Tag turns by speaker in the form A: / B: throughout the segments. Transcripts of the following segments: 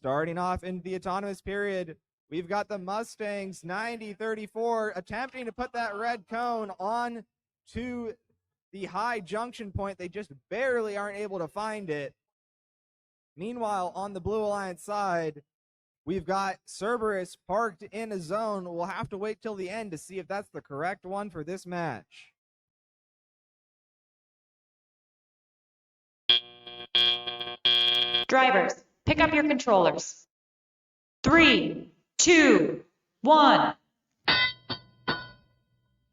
A: Starting off in the autonomous period, we've got the Mustangs 90-34 attempting to put that red cone on to the high junction point. They just barely aren't able to find it. Meanwhile, on the Blue Alliance side, we've got Cerberus parked in a zone. We'll have to wait till the end to see if that's the correct one for this match.
B: Drivers, pick up your controllers. 3, 2, 1.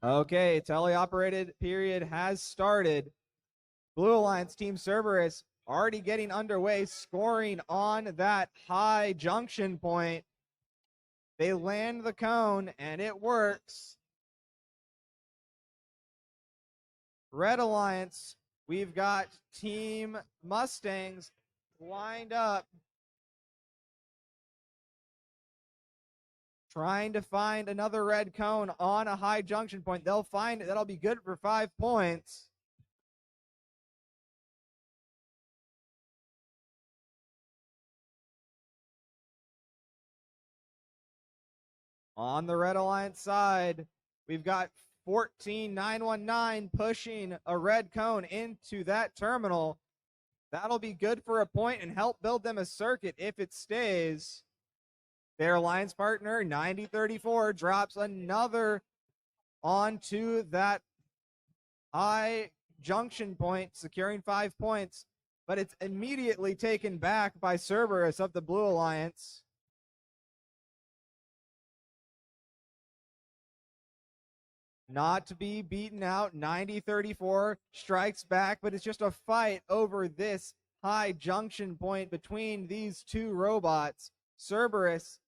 A: Okay, teleoperated period has started. Blue Alliance Team Cerberus already getting underway, scoring on that high junction point. They land the cone, and it works. Red Alliance, we've got Team Mustangs lined up, trying to find another red cone on a high junction point. They'll find it. That'll be good for 5 points. On the Red Alliance side, we've got 14919 pushing a red cone into that terminal. That'll be good for a point and help build them a circuit if it stays. Their alliance partner, 90-34, drops another onto that high junction point, securing 5 points, but it's immediately taken back by Cerberus of the Blue Alliance. Not to be beaten out, 90-34 strikes back, but it's just a fight over this high junction point between these two robots. Cerberus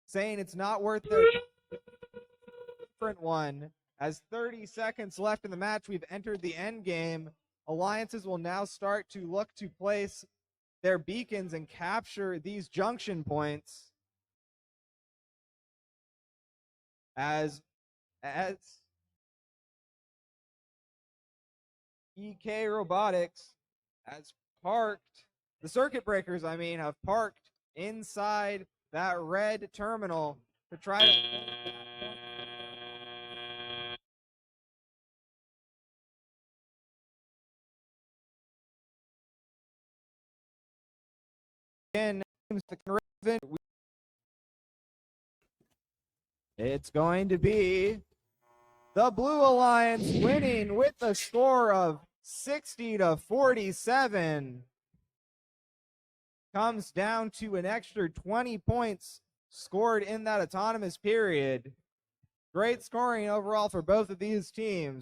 A: saying it's not worth the different one. As 30 seconds left in the match, we've entered the end game. Alliances will now start to look to place their beacons and capture these junction points. As EK Robotics has parked, the circuit breakers, have parked inside that red terminal to try to it's going to be the Blue Alliance winning with a score of 60-47. Comes down to an extra 20 points scored in that autonomous period. Great scoring overall for both of these teams.